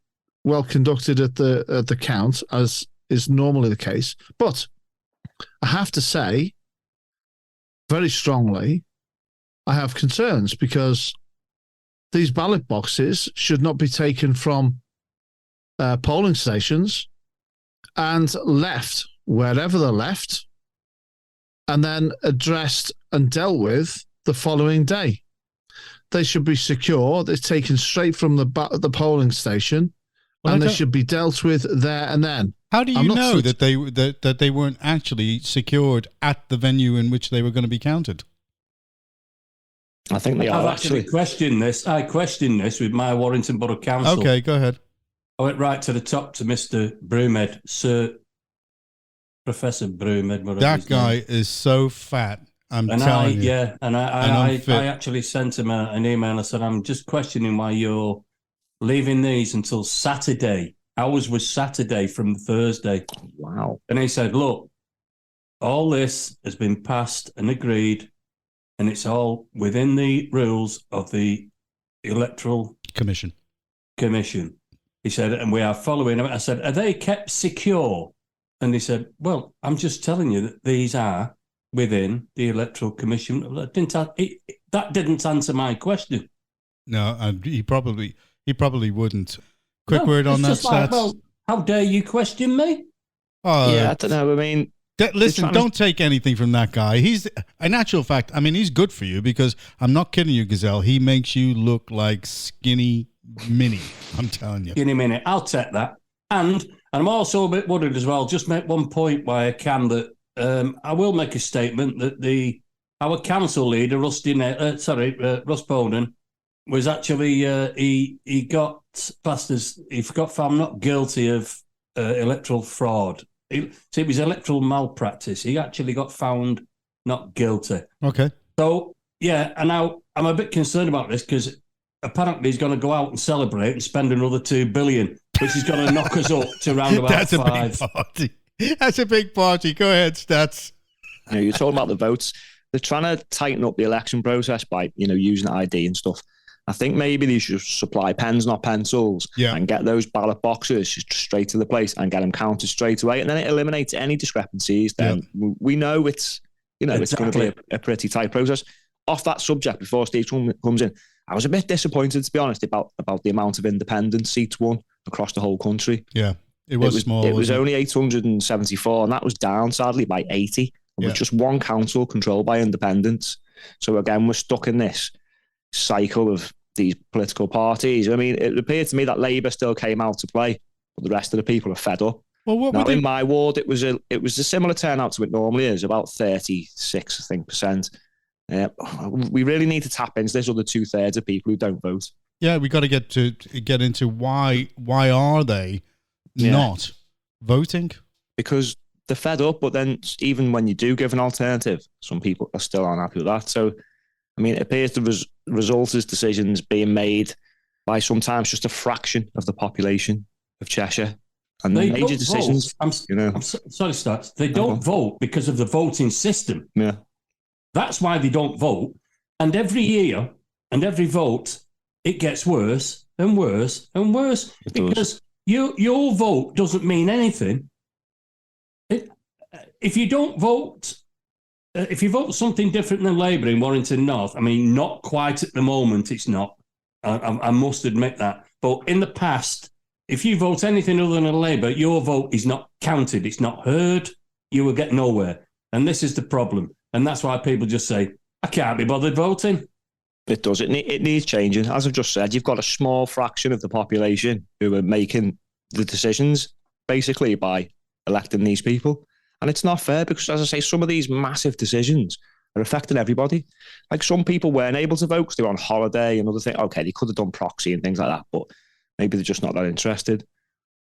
well conducted at the count, as is normally the case. But I have to say, very strongly, I have concerns because these ballot boxes should not be taken from polling stations and left wherever they're left and then addressed and dealt with the following day. They should be secure. They're taken straight from the polling station. Well, and they should be dealt with there and then. How do you know that they weren't actually secured at the venue in which they were going to be counted? I think they are. I've actually questioned this. I questioned this with my Warrington Borough Council. Okay, go ahead. I went right to the top to Mr. Broomhead, Sir Professor Broomhead. That guy is so fat. I'm telling you. Yeah, and I actually sent him an email. I said, I'm just questioning why you're leaving these until Saturday. Ours was Saturday from Thursday. Wow. And he said, look, all this has been passed and agreed, and it's all within the rules of the Electoral Commission. He said, and we are following. I said, are they kept secure? And he said, well, I'm just telling you that these are within the Electoral Commission. That didn't answer my question. No, and he probably wouldn't. Quick word on that, like, well, how dare you question me? Yeah, I don't know. I mean, listen, don't take anything from that guy. He's, in actual fact, I mean, he's good for you because I'm not kidding you, Gazelle. He makes you look like skinny mini. I'm telling you. Skinny mini. I'll take that. And I'm also a bit worried as well. Just make one point why I can that I will make a statement that our council leader, Russ Bowden, was actually he got classed as he got found not guilty of electoral fraud. It was electoral malpractice. He actually got found not guilty. Okay. So yeah, and now I'm a bit concerned about this because apparently he's going to go out and celebrate and spend another $2 billion, which is going to knock us up to around about That's 5. A big party. That's a big party. Go ahead, Stats. You're talking about the votes. They're trying to tighten up the election process by, using ID and stuff. I think maybe they should supply pens, not pencils, and get those ballot boxes straight to the place and get them counted straight away. And then it eliminates any discrepancies. Then we know it's, it's going to be a pretty tight process. Off that subject, before Steve comes in, I was a bit disappointed, to be honest, about the amount of independent seats won across the whole country. Yeah, it was small. It was only 874, and that was down, sadly, by 80. With just one council controlled by independents. So again, we're stuck in this cycle of these political parties. I mean, it appeared to me that Labour still came out to play, but the rest of the people are fed up. Well, now, in my ward, it was a similar turnout to it normally is, about 36, I think, percent. We really need to tap into this other 2/3 of people who don't vote. Yeah, we got to get into why are they not voting? Because they're fed up, but then even when you do give an alternative, some people are still unhappy with that. So, I mean, it appears the result is decisions being made by sometimes just a fraction of the population of Cheshire. And the major decisions, I'm sorry, Stats. They don't vote because of the voting system. Yeah. That's why they don't vote. And every year and every vote, it gets worse and worse and worse because your vote doesn't mean anything. If you don't vote, if you vote something different than Labour in Warrington North, I mean, not quite at the moment, it's not. I must admit that. But in the past, if you vote anything other than Labour, your vote is not counted. It's not heard. You will get nowhere. And this is the problem. And that's why people just say, I can't be bothered voting. It does. It needs changing. As I've just said, you've got a small fraction of the population who are making the decisions, basically, by electing these people. And it's not fair because, as I say, some of these massive decisions are affecting everybody. Like some people weren't able to vote because they were on holiday and other things. Okay, they could have done proxy and things like that, but maybe they're just not that interested.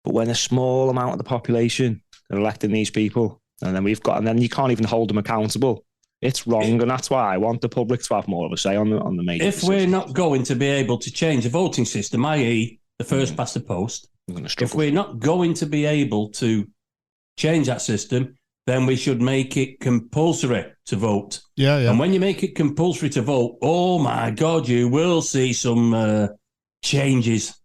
But when a small amount of the population are electing these people, and then you can't even hold them accountable. It's wrong, and that's why I want the public to have more of a say on the major decisions. We're not going to be able to change the voting system, i.e. the first past the post, if we're not going to be able to change that system, then we should make it compulsory to vote. Yeah. And when you make it compulsory to vote, oh my God, you will see some changes.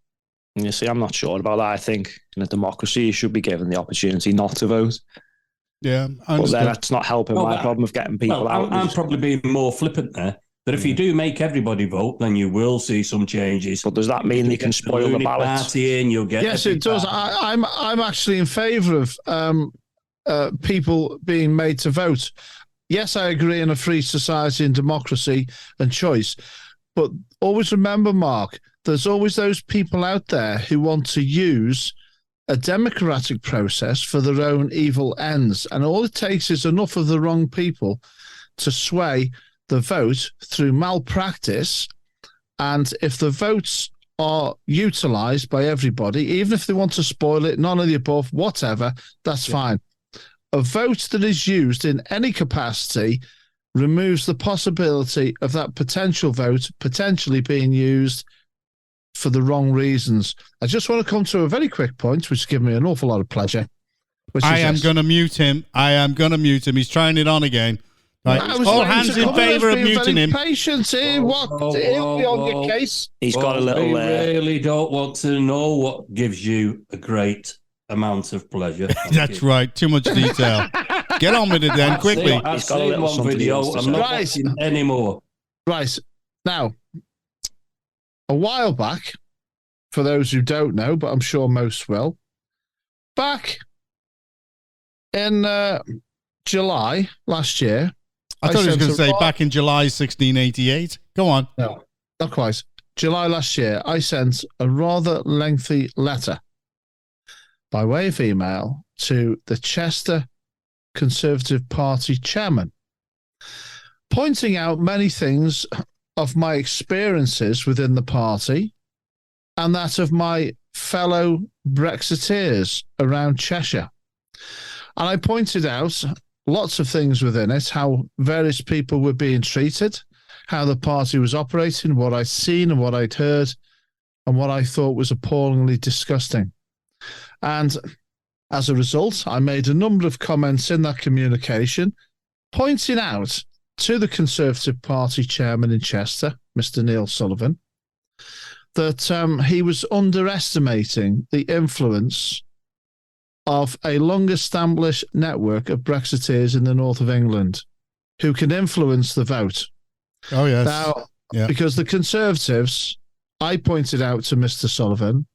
You see, I'm not sure about that. I think in a democracy, you should be given the opportunity not to vote. Yeah, but then that's not helping my problem of getting people out. I'm probably being more flippant there. That if you do make everybody vote, then you will see some changes. But does that mean they can spoil the ballots? You'll get yes, it does. I'm actually in favour of people being made to vote. Yes, I agree in a free society and democracy and choice. But always remember, Mark, there's always those people out there who want to use a democratic process for their own evil ends. And all it takes is enough of the wrong people to sway the vote through malpractice. And if the votes are utilised by everybody, even if they want to spoil it, none of the above, whatever, that's fine. A vote that is used in any capacity removes the possibility of that potential vote potentially being used for the wrong reasons. I just want to come to a very quick point, which has given me an awful lot of pleasure. I am going to mute him. He's trying it on again. Right. All hands in favour of muting him. Patient here. He'll be on your case. He's got a little... We really don't want to know what gives you a great amount of pleasure. That's right. Too much detail. Get on with it then, quickly. I've seen one video. I'm not watching anymore. Right. Now, a while back, for those who don't know, but I'm sure most will, back in July last year... I thought he was going to say back in July 1688. Go on. No, not quite. July last year, I sent a rather lengthy letter by way of email to the Chester Conservative Party chairman, pointing out many things of my experiences within the party and that of my fellow Brexiteers around Cheshire. And I pointed out lots of things within it, how various people were being treated, how the party was operating, what I'd seen and what I'd heard, and what I thought was appallingly disgusting. And as a result, I made a number of comments in that communication, pointing out to the Conservative Party chairman in Chester, Mr. Neil Sullivan, that he was underestimating the influence of a long-established network of Brexiteers in the north of England who can influence the vote. Oh, yes. Now, because the Conservatives, I pointed out to Mr. Sullivan,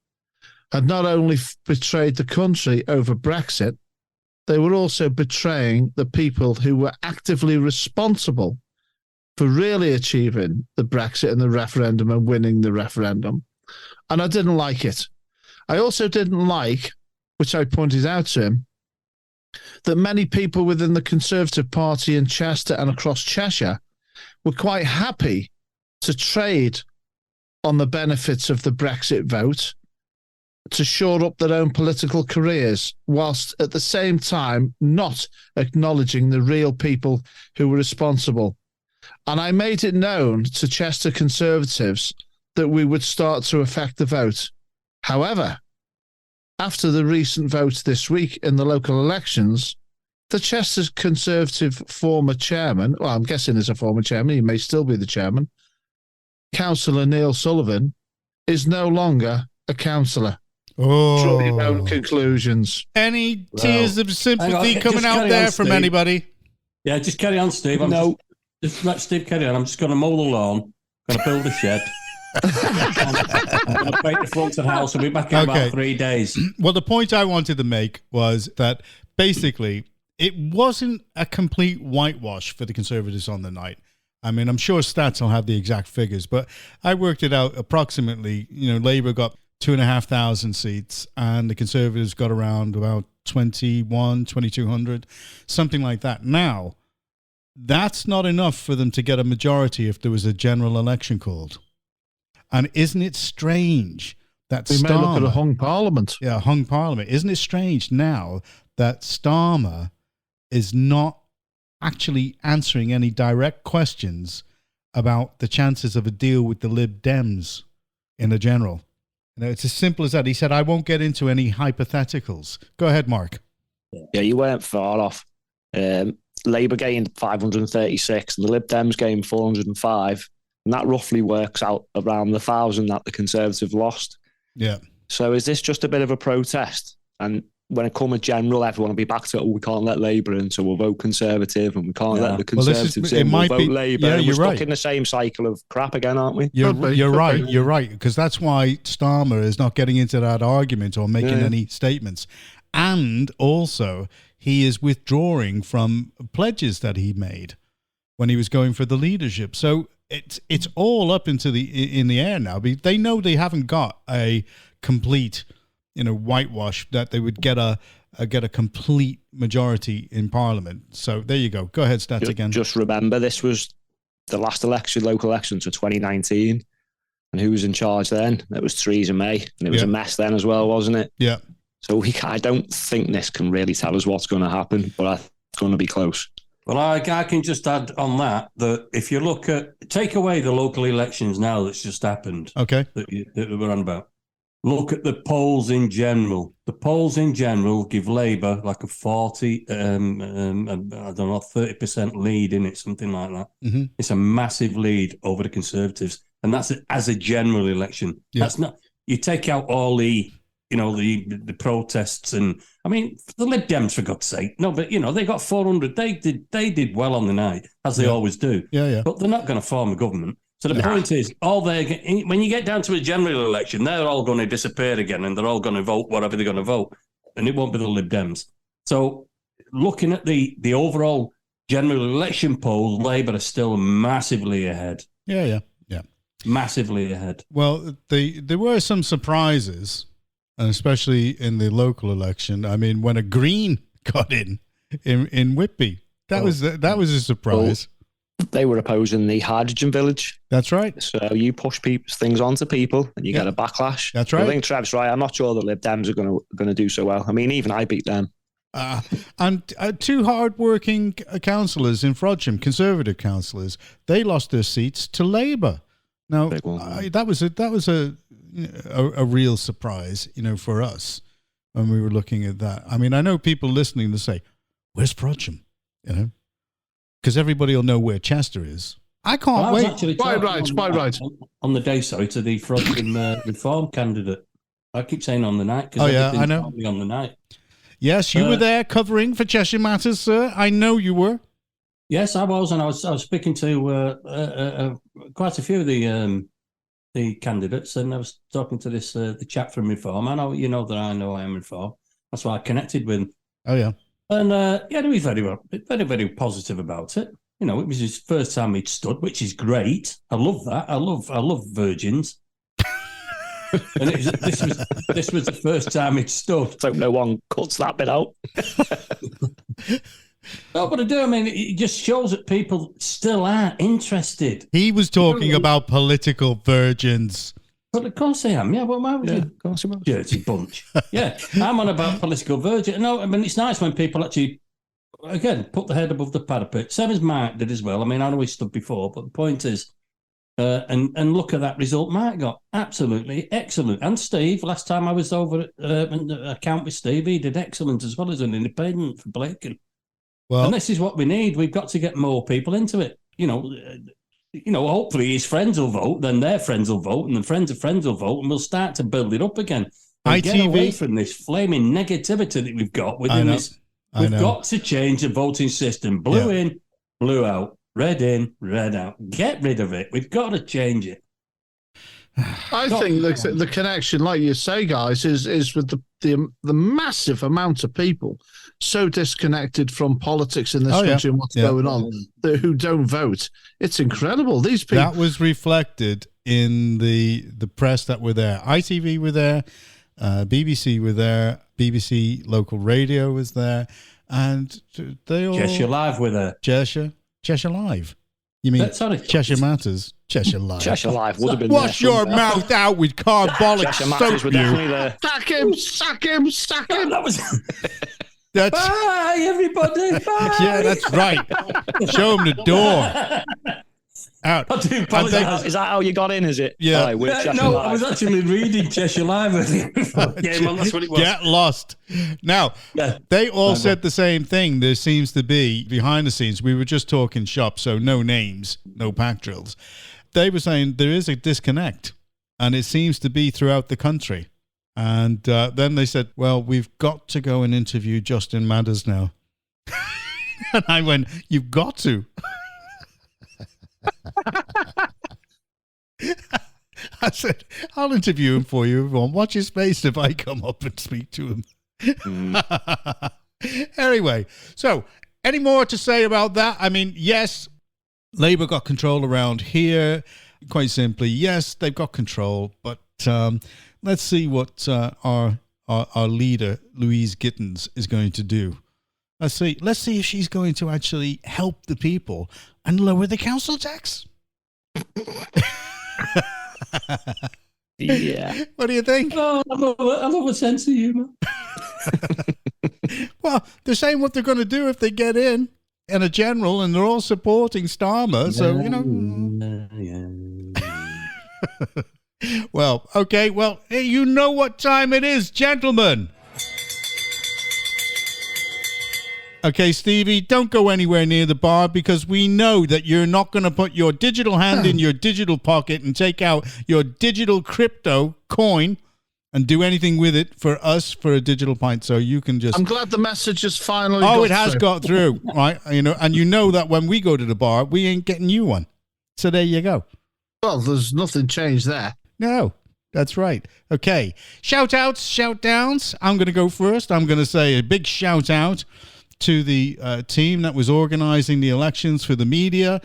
had not only betrayed the country over Brexit, they were also betraying the people who were actively responsible for really achieving the Brexit and the referendum and winning the referendum. And I didn't like it. I also didn't like, which I pointed out to him, that many people within the Conservative Party in Chester and across Cheshire were quite happy to trade on the benefits of the Brexit vote to shore up their own political careers, whilst at the same time not acknowledging the real people who were responsible. And I made it known to Chester Conservatives that we would start to affect the vote. However, after the recent vote this week in the local elections, the Chester Conservative former chairman, well, I'm guessing he's a former chairman, he may still be the chairman, Councillor Neil Sullivan, is no longer a councillor. Oh. Draw your own conclusions. Any tears of sympathy coming out there from anybody? Yeah, just carry on, Steve. Just let Steve carry on. I'm just going to mow the lawn, going to build a shed. I'm going to paint the front of the house. I'll be back in about 3 days. Well, the point I wanted to make was that basically it wasn't a complete whitewash for the Conservatives on the night. I mean, I'm sure stats will have the exact figures, but I worked it out approximately. Labour got 2,500 seats and the Conservatives got around about 2,200, something like that. Now, that's not enough for them to get a majority if there was a general election called. And isn't it strange that we may look at a hung parliament? Yeah, a hung parliament. Isn't it strange now that Starmer is not actually answering any direct questions about the chances of a deal with the Lib Dems in a general? It's as simple as that. He said, I won't get into any hypotheticals. Go ahead, Mark. Yeah, you weren't far off. Labour gained 536 and the Lib Dems gained 405. And that roughly works out around the 1,000 that the Conservative lost. Yeah. So is this just a bit of a protest? And when it comes a general, everyone will be back to, we can't let Labour in, so we'll vote Conservative, and we can't let the Conservatives in, we'll vote Labour. Yeah, we're stuck in the same cycle of crap again, aren't we? You're right, because that's why Starmer is not getting into that argument or making any statements. And also, he is withdrawing from pledges that he made when he was going for the leadership. So it's all up in the air now. They know they haven't got a complete, whitewash, that they would get a complete majority in Parliament. So there you go. Go ahead, stats again. Just remember, this was the last election, local elections of 2019, and who was in charge then? It was Theresa May, and it was a mess then as well, wasn't it? Yeah. So I don't think this can really tell us what's going to happen, but it's going to be close. Well, I can just add on that if you look at, take away the local elections now that's just happened. Okay. That we're on about. look at the polls in general. The polls in general give Labour like a 40, I don't know, 30% lead in it, something like that. Mm-hmm. It's a massive lead over the Conservatives. And that's as a general election. Yeah. That's not, you take out all the, the protests and, I mean, the Lib Dems, for God's sake. No, but, they got 400. They did well on the night, as they always do. Yeah. But they're not going to form a government. So the point is, when you get down to a general election, they're all going to disappear again and they're all going to vote whatever they're going to vote. And it won't be the Lib Dems. So looking at the overall general election polls, Labour are still massively ahead. Yeah. Massively ahead. Well, there were some surprises, and especially in the local election. I mean, when a Green got in Whitby, that was a surprise. They were opposing the hydrogen village. That's right. So you push things onto people and you get a backlash. That's right. I think Trev's right. I'm not sure the Lib Dems are going to do so well. I mean, even I beat them. And two hard-working councillors in Frodsham, Conservative councillors, they lost their seats to Labour. Now, that was a real surprise, for us when we were looking at that. I mean, I know people listening to say, "Where's Frodsham?" Because everybody will know where Chester is. I can't wait. Quite right. On the day, to the Frodsham Reform candidate. I keep saying on the night because I know. On the night. Yes, you were there covering for Cheshire Matters, sir. I know you were. Yes, I was, and I was speaking to quite a few of the candidates, and I was talking to the chap from Reform. I know that I am Reform. That's why I connected with him. Oh yeah, and he was very, very positive about it. It was his first time he'd stood, which is great. I love that. I love virgins. And this was the first time he'd stood. So no one cuts that bit out. No, but I do. I mean, it just shows that people still are interested. He was talking about political virgins. But of course I am. Yeah, well, why would you? Of course I am. Dirty bunch. Yeah, I'm on about political virgin. No, I mean, it's nice when people actually, again, put the head above the parapet. Same as Mark did as well. I mean, I know he stood before, but the point is, and look at that result Mark got. Absolutely excellent. And Steve, last time I was over at account with Steve, he did excellent as well as an independent for Blake. Well, and this is what we need. We've got to get more people into it. Hopefully his friends will vote, then their friends will vote, and the friends of friends will vote, and we'll start to build it up again. And get away from this flaming negativity that we've got within this. We've got to change the voting system. Blue in, blue out. Red in, red out. Get rid of it. We've got to change it. I think the connection, like you say, guys, is with the massive amount of people so disconnected from politics in this country and what's going on who don't vote. It's incredible. These people. That was reflected in the press that were there. ITV were there, BBC were there, BBC local radio was there, and they all. Cheshire Live were there. Cheshire Live. You mean Cheshire Matters? Cheshire Live. Cheshire Live would have been. Wash your mouth out with carbolic Cheshire soap. Matters were definitely there. Sack him. That was. Bye, everybody. Bye. Yeah, that's right. Show them the door. Out. I do apologise. Is that how you got in? Is it? Yeah. I was actually reading Cheshire Live. That's what it was. Get lost. Now, they all said the same thing. There seems to be behind the scenes. We were just talking shop, so no names, no pack drills. They were saying there is a disconnect, and it seems to be throughout the country. And then they said, well, we've got to go and interview Justin Matters now. And I went, you've got to. I said, I'll interview him for you, everyone. Watch his face if I come up and speak to him. Anyway, so any more to say about that? I mean, yes, Labour got control around here. Quite simply, yes, they've got control, but let's see what our leader, Louise Gittins, is going to do. Let's see if she's going to actually help the people and lower the council tax. Yeah. What do you think? Oh, I love a sense of humour. Well, they're saying what they're going to do if they get in a general, and they're all supporting Starmer. So, Well, okay. Well, you know what time it is, gentlemen. Okay, Stevie, don't go anywhere near the bar because we know that you're not going to put your digital hand in your digital pocket and take out your digital crypto coin and do anything with it for us for a digital pint. So you can just... I'm glad the message has finally it has got through, right? And you know that when we go to the bar, we ain't getting you one. So there you go. Well, there's nothing changed there. No, that's right. Okay. Shout outs, shout downs. I'm going to go first. I'm going to say a big shout out to the team that was organizing the elections for the media,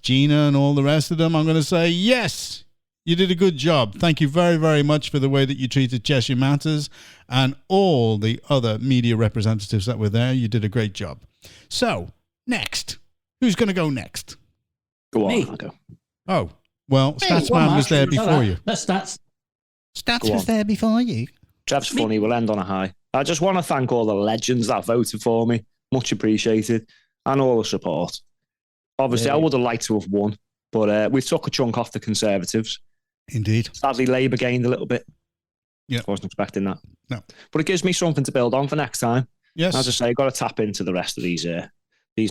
Gina and all the rest of them. I'm going to say, yes, you did a good job. Thank you very, very much for the way that you treated Cheshire Matters and all the other media representatives that were there. You did a great job. So, next. Who's going to go next? Go on, Me. I'll go. Oh, well, Statsman was there before you. That's Stats. Stats was there before you. Trev's funny. We'll end on a high. I just want to thank all the legends that voted for me. Much appreciated. And all the support. Obviously, I would have liked to have won, but we took a chunk off the Conservatives. Indeed. Sadly, Labour gained a little bit. Yeah. I wasn't expecting that. No. But it gives me something to build on for next time. Yes. As I say, I've got to tap into the rest of these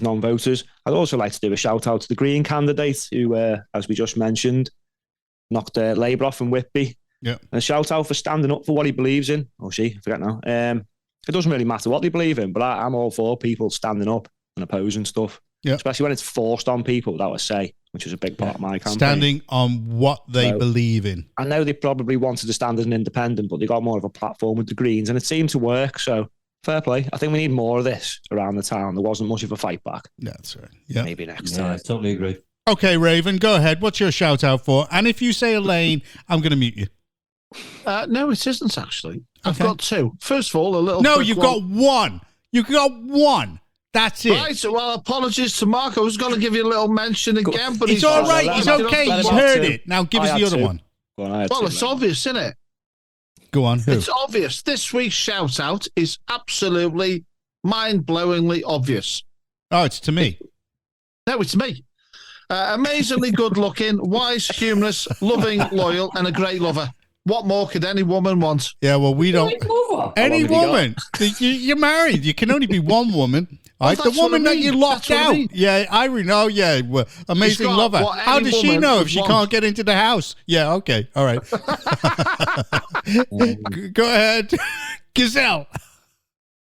non-voters. I'd also like to do a shout out to the Green candidate who, as we just mentioned, knocked Labour off in Whitby. Yeah. And a shout out for standing up for what he believes in, or she, I forget now. It doesn't really matter what they believe in, but I'm all for people standing up and opposing stuff. Yeah. Especially when it's forced on people, that I say, which is a big part of my campaign. Standing on what they believe in. I know they probably wanted to stand as an independent, but they got more of a platform with the Greens, and it seemed to work. So fair play. I think we need more of this around the town. There wasn't much of a fight back. That's right. Yeah. Maybe next Yeah, time. I totally agree. Okay, Raven, go ahead. What's your shout out for? And if you say Elaine, I'm going to mute you. No, it isn't actually. I've Okay. got two. First of all, a little. No, quick you've one. got one. You got one. That's it. Right, so, well, apologies to Mark. I was going to give you a little mention again, but It's all right. It's okay. let He's him have heard two. it. Now give I us had the other two. one. Go on, I had well, two, it's mate. obvious, isn't it? Go on. Who? It's obvious. This week's shout out is absolutely mind-blowingly obvious. Oh, it's to me. No, it's me. Amazingly good-looking, wise, humorous, loving, loyal, and a great lover. What more could any woman want? Yeah, well, we don't. Any have you got? woman. You're married. You can only be one woman. Right? The that's what woman I that mean. you locked That's what I out. mean. Yeah, Irene. Oh, yeah. Well, amazing got lover. what How any does she woman know if would she want. can't get into the house? Yeah, okay. All right. Go ahead. Gazelle.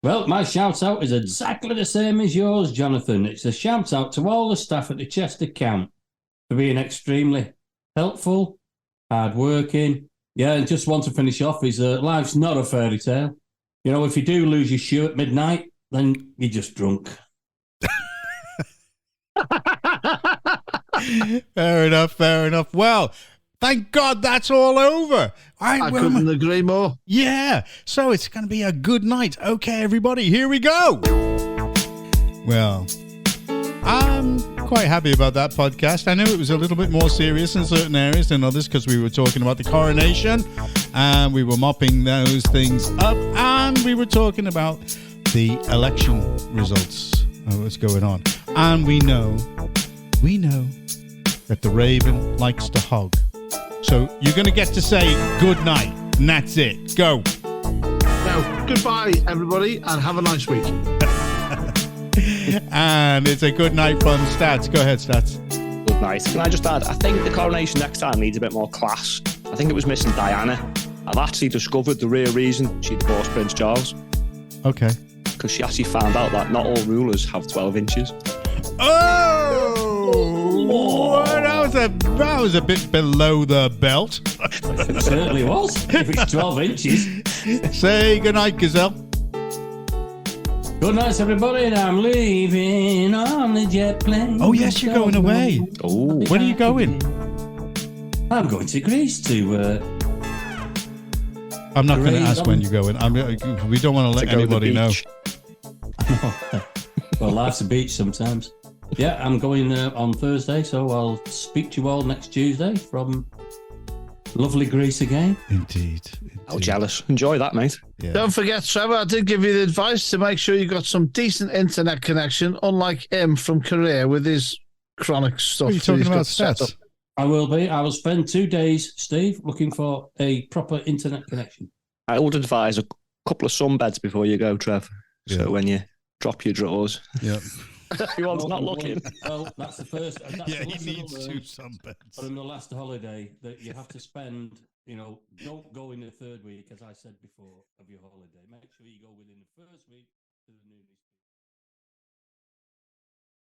Well, my shout out is exactly the same as yours, Jonathan. It's a shout out to all the staff at the Chester camp for being extremely helpful, hard-working. Yeah, and just want to finish off is life's not a fairy tale. You know, if you do lose your shoe at midnight, then you're just drunk. Fair enough. Fair enough. Well, thank God that's all over. I couldn't agree more. Yeah. So it's going to be a good night. Okay, everybody, here we go. Well, I'm quite happy about that podcast. I know it was a little bit more serious in certain areas than others because we were talking about the coronation and we were mopping those things up and we were talking about the election results of what's going on. And we know that the Raven likes to hog. So you're going to get to say good night, and that's it. Go. No, goodbye, everybody, and have a nice week. And it's a good night from Stats. Go ahead, Stats. Good night. Can I just add, I think the coronation next time needs a bit more class. I think it was missing Diana. I've actually discovered the real reason she divorced Prince Charles. Okay. Because she actually found out that not all rulers have 12 inches. Oh! That was a bit below the belt. It certainly was. If it's 12 inches. Say good night, Gazelle. Good night, everybody, and I'm leaving on the jet plane. Oh, yes, you're going away. Oh, Where are you going? I'm going to Greece to... I'm not going to Greece. ask when you're going. We don't want to let go to the anybody know. beach. Well, life's a beach sometimes. Yeah, I'm going on Thursday, so I'll speak to you all next Tuesday from lovely Greece again. Indeed. Oh, jealous. Enjoy that, mate. Yeah. Don't forget, Trevor, I did give you the advice to make sure you got some decent internet connection, unlike him from Korea with his chronic stuff. What are you talking he's got about, set Stats? up. I will be. I will spend 2 days, Steve, looking for a proper internet connection. I would advise a couple of sunbeds before you go, Trev. So when you drop your drawers. Yeah. Everyone's not looking. Well, that's the first. That's Yeah, the he lesson needs I learned 2 sunbeds. from the last holiday that you have to spend, don't go in the third week, as I said before, of your holiday. Make sure you go within the first week to the newly